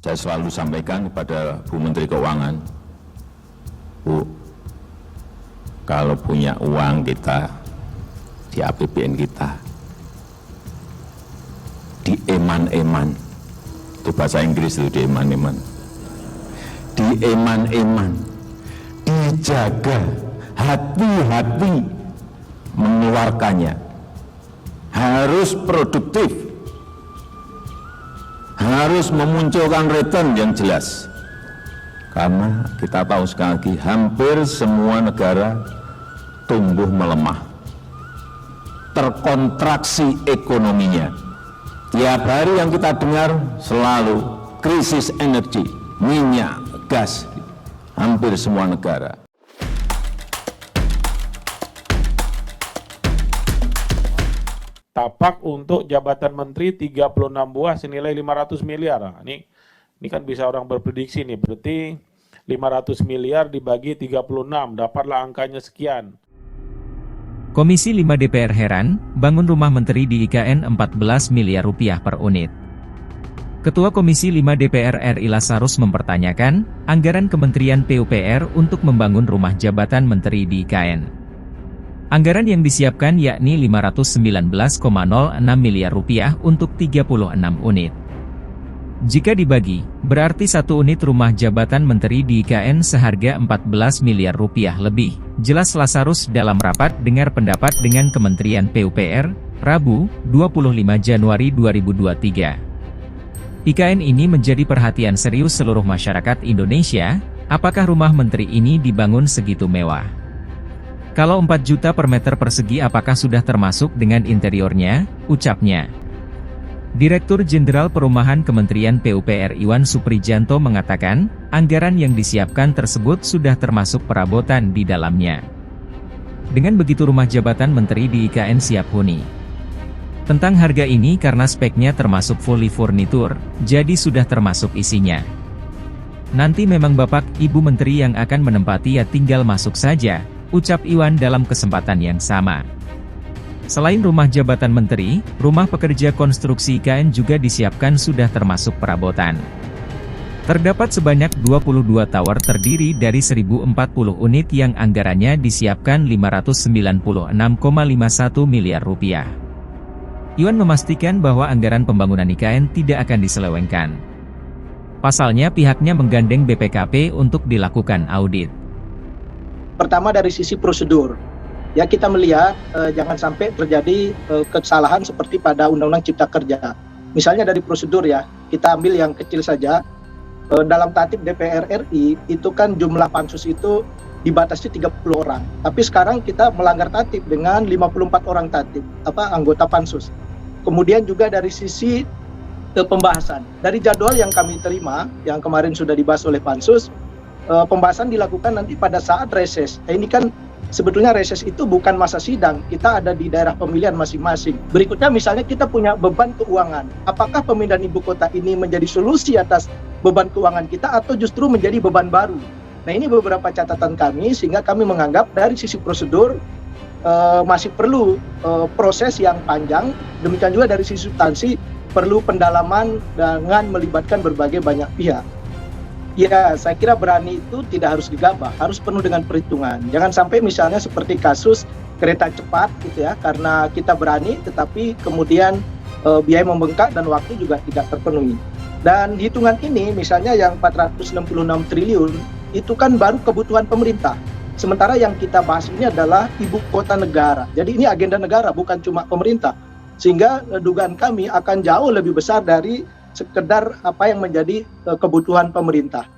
Saya selalu sampaikan kepada Bu Menteri Keuangan, Bu, kalau punya uang kita di APBN kita, di eman-eman, itu bahasa Inggris itu, di eman-eman, dijaga, hati-hati mengeluarkannya, harus produktif, harus memunculkan return yang jelas. Karena kita tahu sekali lagi, hampir semua negara tumbuh melemah, terkontraksi ekonominya. Tiap hari yang kita dengar selalu krisis energi, minyak, gas, hampir semua negara. Tapak untuk jabatan menteri 36 buah senilai 500 miliar. Nah, ini kan bisa orang berprediksi nih, berarti 500 miliar dibagi 36, dapatlah angkanya sekian. Komisi 5 DPR heran, bangun rumah menteri di IKN 14 miliar rupiah per unit. Ketua Komisi 5 DPR RI Lazarus mempertanyakan, anggaran Kementerian PUPR untuk membangun rumah jabatan menteri di IKN. Anggaran yang disiapkan yakni 519,06 miliar rupiah untuk 36 unit. Jika dibagi, berarti satu unit rumah jabatan menteri di IKN seharga 14 miliar rupiah lebih. Jelas Lazarus dalam rapat dengar pendapat dengan Kementerian PUPR, Rabu, 25 Januari 2023. IKN ini menjadi perhatian serius seluruh masyarakat Indonesia. Apakah rumah menteri ini dibangun segitu mewah? Kalau 4 juta per meter persegi apakah sudah termasuk dengan interiornya? Ucapnya. Direktur Jenderal Perumahan Kementerian PUPR Iwan Suprijanto mengatakan, anggaran yang disiapkan tersebut sudah termasuk perabotan di dalamnya. Dengan begitu rumah jabatan menteri di IKN siap huni. Tentang harga ini karena speknya termasuk fully furniture, jadi sudah termasuk isinya. Nanti memang Bapak, Ibu Menteri yang akan menempati ya tinggal masuk saja, ucap Iwan dalam kesempatan yang sama. Selain rumah jabatan menteri, rumah pekerja konstruksi IKN juga disiapkan sudah termasuk perabotan. Terdapat sebanyak 22 tower terdiri dari 1040 unit yang anggarannya disiapkan 596,51 miliar rupiah. Iwan memastikan bahwa anggaran pembangunan IKN tidak akan diselewengkan. Pasalnya pihaknya menggandeng BPKP untuk dilakukan audit. Pertama dari sisi prosedur, ya kita melihat jangan sampai terjadi kesalahan seperti pada Undang-Undang Cipta Kerja. Misalnya dari prosedur ya, kita ambil yang kecil saja. Dalam tatip DPR RI itu kan jumlah pansus itu dibatasi 30 orang. Tapi sekarang kita melanggar tatip dengan 54 orang tatip, anggota pansus. Kemudian juga dari sisi pembahasan. Dari jadwal yang kami terima, yang kemarin sudah dibahas oleh pansus, pembahasan dilakukan nanti pada saat reses. Ini kan sebetulnya reses itu bukan masa sidang, kita ada di daerah pemilihan masing-masing. Berikutnya misalnya kita punya beban keuangan. Apakah pemindahan ibu kota ini menjadi solusi atas beban keuangan kita atau justru menjadi beban baru? Nah ini beberapa catatan kami sehingga kami menganggap dari sisi prosedur masih perlu proses yang panjang. Demikian juga dari sisi substansi perlu pendalaman dengan melibatkan berbagai banyak pihak. Ya, saya kira berani itu tidak harus digabah, harus penuh dengan perhitungan. Jangan sampai misalnya seperti kasus kereta cepat gitu ya, karena kita berani tetapi kemudian biaya membengkak dan waktu juga tidak terpenuhi. Dan hitungan ini misalnya yang 466 triliun itu kan baru kebutuhan pemerintah. Sementara yang kita bahas ini adalah ibu kota negara. Jadi ini agenda negara bukan cuma pemerintah. Sehingga dugaan kami akan jauh lebih besar dari sekedar apa yang menjadi kebutuhan pemerintah.